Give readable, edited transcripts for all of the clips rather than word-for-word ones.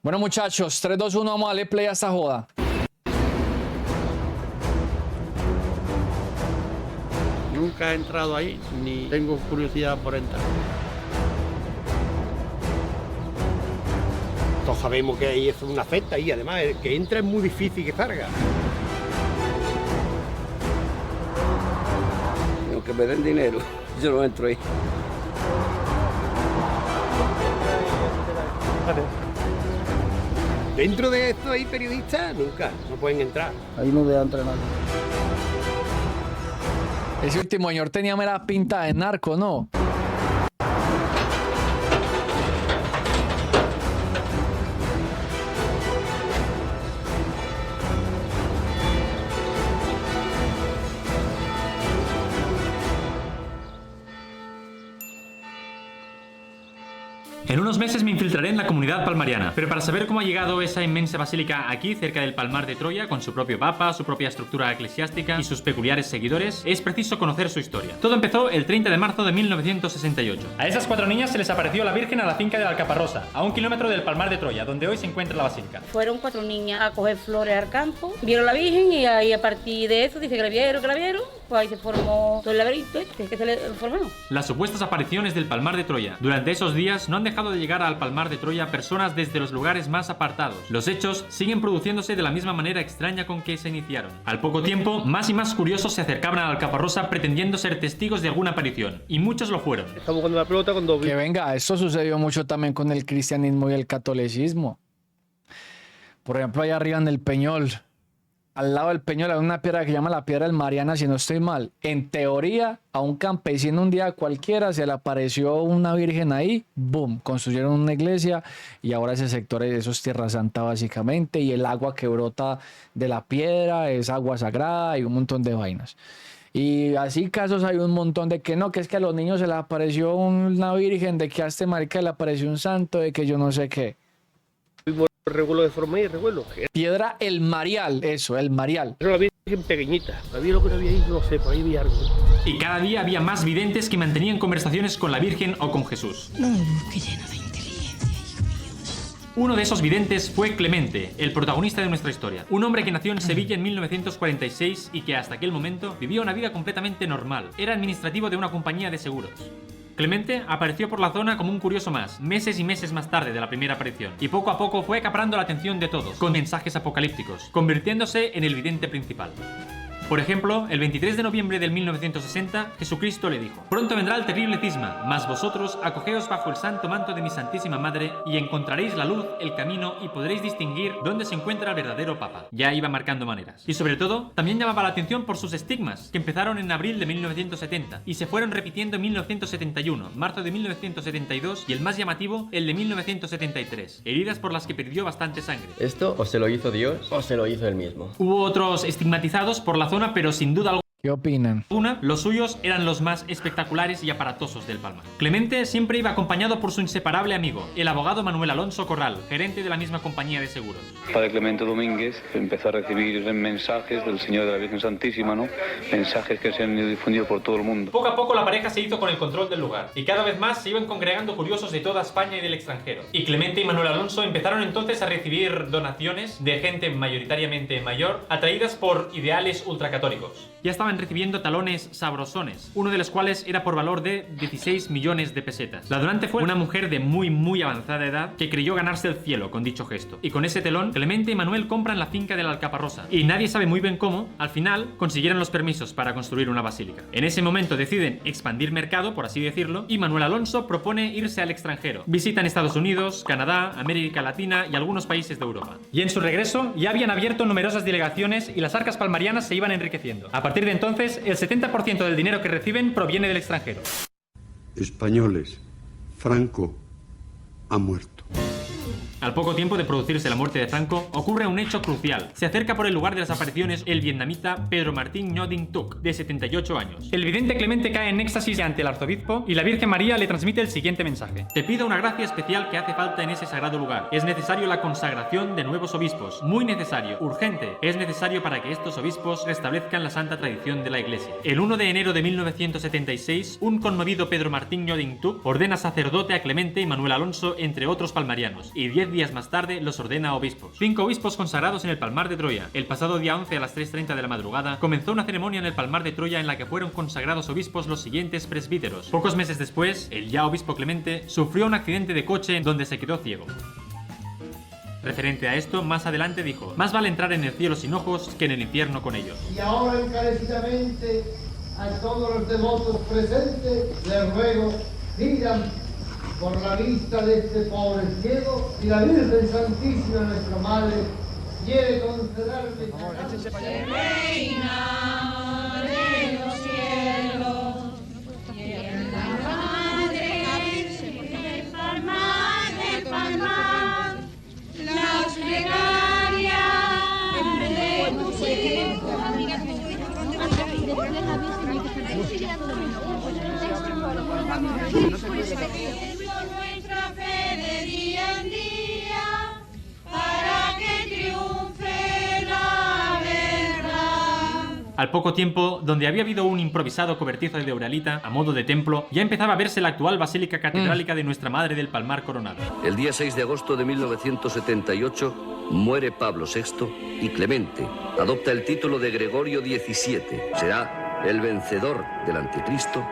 Bueno, muchachos, 3, 2, 1, vamos a darle play a esta joda. Nunca he entrado ahí, ni tengo curiosidad por entrar. Todos sabemos que ahí es una secta y además el que entra es muy difícil que salga. Aunque me den dinero, yo no entro ahí. Dentro de esto hay periodistas, nunca, no pueden entrar. Ahí no dejan entrar nadie. Ese último señor tenía mera pinta de narco, ¿no? En unos meses me infiltraré en la comunidad palmariana, pero para saber cómo ha llegado esa inmensa basílica aquí, cerca del Palmar de Troya, con su propio papa, su propia estructura eclesiástica y sus peculiares seguidores, es preciso conocer su historia. Todo empezó el 30 de marzo de 1968. A esas 4 niñas se les apareció la Virgen a la finca de la Alcaparrosa, a 1 kilómetro del Palmar de Troya, donde hoy se encuentra la basílica. Fueron 4 niñas a coger flores al campo, vieron la Virgen y ahí a partir de eso, dice que la vieron, pues ahí se formó todo el laberinto que se le formó. Las supuestas apariciones del Palmar de Troya. Durante esos días no han dejado de llegar al Palmar de Troya personas desde los lugares más apartados. Los hechos siguen produciéndose de la misma manera extraña con que se iniciaron. Al poco tiempo, más y más curiosos se acercaban a la Alcaparrosa pretendiendo ser testigos de alguna aparición, y muchos lo fueron. Estamos jugando la pelota cuando... Que venga, esto sucedió mucho también con el cristianismo y el catolicismo. Por ejemplo, allá arriba en el Peñol, al lado del Peñol hay una piedra que se llama la Piedra del Mariana, si no estoy mal. En teoría, a un campesino un día cualquiera se le apareció una virgen ahí, boom, construyeron una iglesia y ahora ese sector, eso es Tierra Santa básicamente, y el agua que brota de la piedra es agua sagrada y un montón de vainas. Y así casos hay un montón de que no, que es que a los niños se les apareció una virgen, de que a este marica le apareció un santo, de que yo no sé qué. Revuelo de forma y revuelo. Piedra el Marial, eso, el Marial. Era la Virgen pequeñita, había lo que no había ahí, no sé, por ahí había algo. Y cada día había más videntes que mantenían conversaciones con la Virgen o con Jesús. No me busque lleno de inteligencia, hijo mío. Uno de esos videntes fue Clemente, el protagonista de nuestra historia. Un hombre que nació en Sevilla en 1946 y que hasta aquel momento vivía una vida completamente normal. Era administrativo de una compañía de seguros. Clemente apareció por la zona como un curioso más, meses y meses más tarde de la primera aparición, y poco a poco fue acaparando la atención de todos, con mensajes apocalípticos, convirtiéndose en el vidente principal. Por ejemplo, el 23 de noviembre del 1960, Jesucristo le dijo: «Pronto vendrá el terrible cisma, mas vosotros acogeos bajo el santo manto de mi Santísima Madre y encontraréis la luz, el camino y podréis distinguir dónde se encuentra el verdadero Papa». Ya iba marcando maneras. Y sobre todo, también llamaba la atención por sus estigmas, que empezaron en abril de 1970 y se fueron repitiendo en 1971, marzo de 1972 y el más llamativo, el de 1973, heridas por las que perdió bastante sangre. Esto o se lo hizo Dios o se lo hizo él mismo. Hubo otros estigmatizados por la zona, pero sin duda ¿Qué opinan? los suyos eran los más espectaculares y aparatosos del Palmar. Clemente siempre iba acompañado por su inseparable amigo, el abogado Manuel Alonso Corral, gerente de la misma compañía de seguros. Padre Clemente Domínguez empezó a recibir mensajes del Señor de la Virgen Santísima, ¿no? Mensajes que se han ido difundidos por todo el mundo. Poco a poco la pareja se hizo con el control del lugar, y cada vez más se iban congregando curiosos de toda España y del extranjero. Y Clemente y Manuel Alonso empezaron entonces a recibir donaciones de gente mayoritariamente mayor, atraídas por ideales ultracatólicos. Ya estaban recibiendo talones sabrosones, uno de los cuales era por valor de 16 millones de pesetas. La donante fue una mujer de muy avanzada edad que creyó ganarse el cielo con dicho gesto. Y con ese telón, Clemente y Manuel compran la finca de la Alcaparrosa. Y nadie sabe muy bien cómo, al final, consiguieron los permisos para construir una basílica. En ese momento deciden expandir mercado, por así decirlo, y Manuel Alonso propone irse al extranjero. Visitan Estados Unidos, Canadá, América Latina y algunos países de Europa. Y en su regreso, ya habían abierto numerosas delegaciones y las arcas palmarianas se iban enriqueciendo. A partir de entonces, el 70% del dinero que reciben proviene del extranjero. Españoles, Franco ha muerto. Al poco tiempo de producirse la muerte de Franco, ocurre un hecho crucial. Se acerca por el lugar de las apariciones el vietnamita Pedro Martín Nho Dinh Tuc, de 78 años. El vidente Clemente cae en éxtasis ante el arzobispo y la Virgen María le transmite el siguiente mensaje: «Te pido una gracia especial que hace falta en ese sagrado lugar. Es necesario la consagración de nuevos obispos. Muy necesario, urgente. Es necesario para que estos obispos restablezcan la santa tradición de la Iglesia». El 1 de enero de 1976, un conmovido Pedro Martín Nho Dinh Tuc ordena sacerdote a Clemente y Manuel Alonso, entre otros palmarianos, y 10 días más tarde los ordena obispos. 5 obispos consagrados en el Palmar de Troya. El pasado día 11 a las 3:30 de la madrugada comenzó una ceremonia en el Palmar de Troya en la que fueron consagrados obispos los siguientes presbíteros. Pocos meses después, el ya obispo Clemente sufrió un accidente de coche en donde se quedó ciego. Referente a esto, más adelante dijo: más vale entrar en el cielo sin ojos que en el infierno con ellos. Y ahora encarecidamente a todos los devotos presentes les ruego, pidan por la vista de este pobre ciego, y la Virgen Santísima, nuestra Madre, quiere concederme Reina de los cielos, y en la madre del palmar, las plegarias de tus hijos. Nuestra fe de día en día, para que triunfe la verdad. Al poco tiempo, donde había habido un improvisado cobertizo de Euralita a modo de templo, ya empezaba a verse la actual basílica catedrálica de Nuestra Madre del Palmar Coronada. El día 6 de agosto de 1978 muere Pablo VI y Clemente adopta el título de Gregorio XVII. Será el vencedor del Anticristo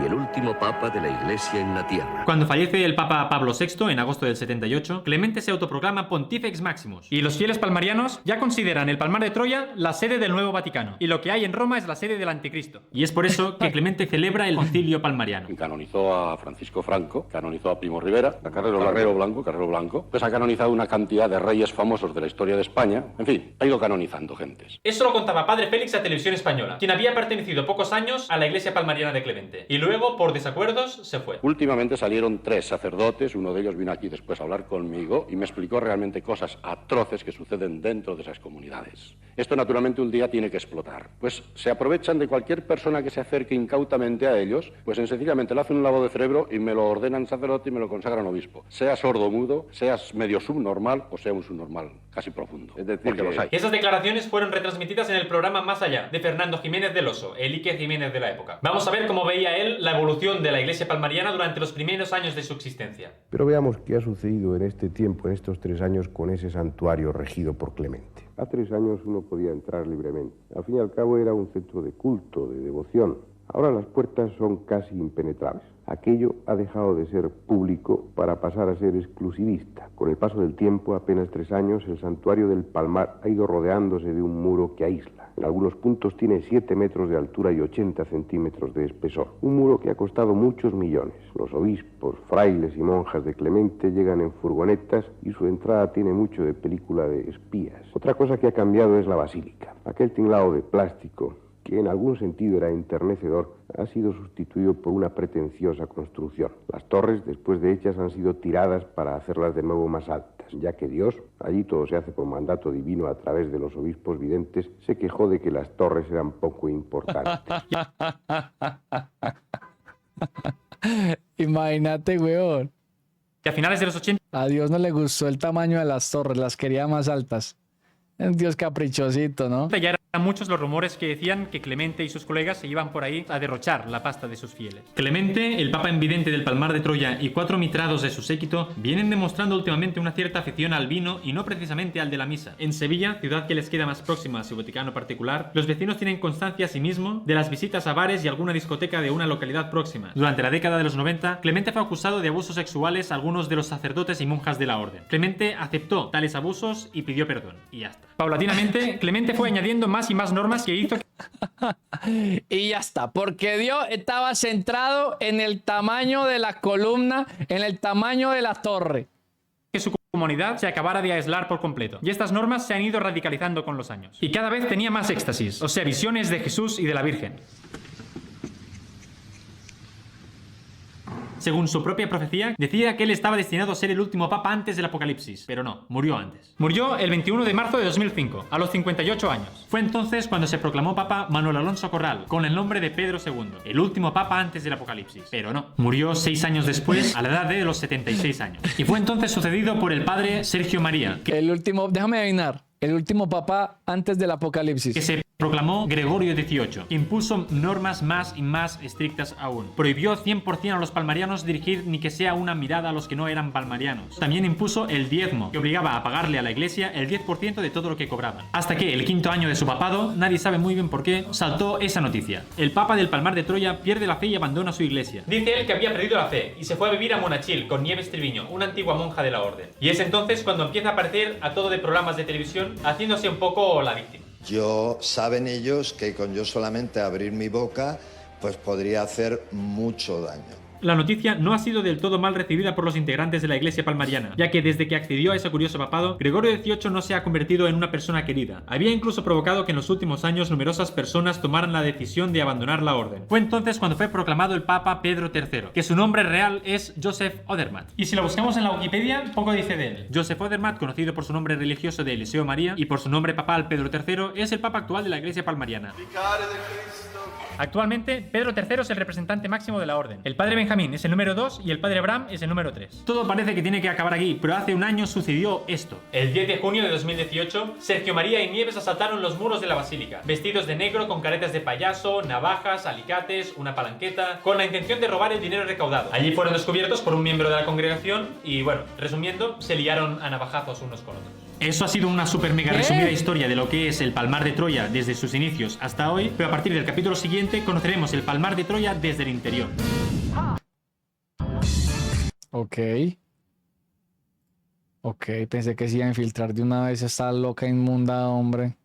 y el último papa de la Iglesia en la tierra. Cuando fallece el Papa Pablo VI en agosto del 78, Clemente se autoproclama Pontifex Maximus. Y los fieles palmarianos ya consideran el Palmar de Troya la sede del nuevo Vaticano. Y lo que hay en Roma es la sede del Anticristo. Y es por eso que Clemente celebra el concilio palmariano. Canonizó a Francisco Franco, canonizó a Primo Rivera, a Carrero Blanco. Pues ha canonizado una cantidad de reyes famosos de la historia de España. En fin, ha ido canonizando gentes. Eso lo contaba Padre Félix a Televisión Española, quien había pertenecido pocos años a la iglesia palmariana de Clemente. Y luego, por desacuerdos, se fue. Últimamente salieron 3 sacerdotes, uno de ellos vino aquí después a hablar conmigo y me explicó realmente cosas atroces que suceden dentro de esas comunidades. Esto naturalmente un día tiene que explotar. Pues se aprovechan de cualquier persona que se acerque incautamente a ellos, pues sencillamente le hacen un lavado de cerebro y me lo ordenan sacerdote y me lo consagran obispo. Sea sordo-mudo, seas medio subnormal o sea un subnormal casi profundo. Es decir, que los hay. Esas declaraciones fueron retransmitidas en el programa Más Allá, de Fernando Jiménez del Oso, el Ike Jiménez de la época. Vamos a ver cómo veía él la evolución de la iglesia palmariana durante los primeros años de su existencia. Pero veamos qué ha sucedido en este tiempo, en estos 3 años, con ese santuario regido por Clemente. Hace 3 años uno podía entrar libremente. Al fin y al cabo era un centro de culto, de devoción. Ahora las puertas son casi impenetrables. Aquello ha dejado de ser público para pasar a ser exclusivista. Con el paso del tiempo, apenas 3 años, el santuario del Palmar ha ido rodeándose de un muro que aísla. En algunos puntos tiene 7 metros de altura y 80 centímetros de espesor. Un muro que ha costado muchos millones. Los obispos, frailes y monjas de Clemente llegan en furgonetas y su entrada tiene mucho de película de espías. Otra cosa que ha cambiado es la basílica. Aquel tinglado de plástico, que en algún sentido era enternecedor, ha sido sustituido por una pretenciosa construcción. Las torres, después de hechas, han sido tiradas para hacerlas de nuevo más altas, ya que Dios, allí todo se hace por mandato divino a través de los obispos videntes, se quejó de que las torres eran poco importantes. Imagínate, weón. Que a finales de los 80... A Dios no le gustó el tamaño de las torres, las quería más altas. Es Dios caprichosito, ¿no? Ya eran muchos los rumores que decían que Clemente y sus colegas se iban por ahí a derrochar la pasta de sus fieles. Clemente, el papa invidente del Palmar de Troya y 4 mitrados de su séquito vienen demostrando últimamente una cierta afición al vino y no precisamente al de la misa. En Sevilla, ciudad que les queda más próxima a su Vaticano particular, los vecinos tienen constancia asimismo de las visitas a bares y alguna discoteca de una localidad próxima. Durante la década de los 90, Clemente fue acusado de abusos sexuales a algunos de los sacerdotes y monjas de la orden. Clemente aceptó tales abusos y pidió perdón. Y ya está. Paulatinamente, Clemente fue añadiendo más y más normas que hizo y ya está, porque Dios estaba centrado en el tamaño de la columna, en el tamaño de la torre. Que su comunidad se acabara de aislar por completo. Y estas normas se han ido radicalizando con los años. Y cada vez tenía más éxtasis, o sea, visiones de Jesús y de la Virgen. Según su propia profecía, decía que él estaba destinado a ser el último papa antes del apocalipsis, pero no, murió antes. Murió el 21 de marzo de 2005, a los 58 años. Fue entonces cuando se proclamó papa Manuel Alonso Corral, con el nombre de Pedro II, el último papa antes del apocalipsis, pero no. Murió 6 años después, a la edad de los 76 años. Y fue entonces sucedido por el padre Sergio María. El último, déjame adivinar, El último papa antes del apocalipsis. Que se proclamó Gregorio XVIII, que impuso normas más y más estrictas aún. Prohibió 100% a los palmarianos dirigir ni que sea una mirada a los que no eran palmarianos. También impuso el diezmo, que obligaba a pagarle a la iglesia el 10% de todo lo que cobraban. Hasta que el quinto año de su papado, nadie sabe muy bien por qué, saltó esa noticia. El papa del Palmar de Troya pierde la fe y abandona su iglesia. Dice él que había perdido la fe y se fue a vivir a Monachil con Nieves Triviño, una antigua monja de la orden. Y es entonces cuando empieza a aparecer a todo de programas de televisión, haciéndose un poco la víctima. Saben ellos que con yo solamente abrir mi boca, pues podría hacer mucho daño. La noticia no ha sido del todo mal recibida por los integrantes de la iglesia palmariana, ya que desde que accedió a ese curioso papado, Gregorio XVIII no se ha convertido en una persona querida. Había incluso provocado que en los últimos años numerosas personas tomaran la decisión de abandonar la orden. Fue entonces cuando fue proclamado el Papa Pedro III, que su nombre real es Joseph Odermatt. Y si lo buscamos en la Wikipedia, poco dice de él. Joseph Odermatt, conocido por su nombre religioso de Eliseo María y por su nombre papal Pedro III, es el papa actual de la iglesia palmariana. Actualmente, Pedro III es el representante máximo de la orden. El padre Benjamín es el número 2 y el padre Abraham es el número 3. Todo parece que tiene que acabar aquí, pero hace un año sucedió esto. El 10 de junio de 2018, Sergio María y Nieves asaltaron los muros de la basílica, vestidos de negro con caretas de payaso, navajas, alicates, una palanqueta, con la intención de robar el dinero recaudado. Allí fueron descubiertos por un miembro de la congregación y, bueno, resumiendo, se liaron a navajazos unos con otros. Eso ha sido una super mega resumida historia de lo que es el Palmar de Troya desde sus inicios hasta hoy, pero a partir del capítulo siguiente conoceremos el Palmar de Troya desde el interior. Ok, pensé que se iba a infiltrar de una vez esta loca inmunda, hombre.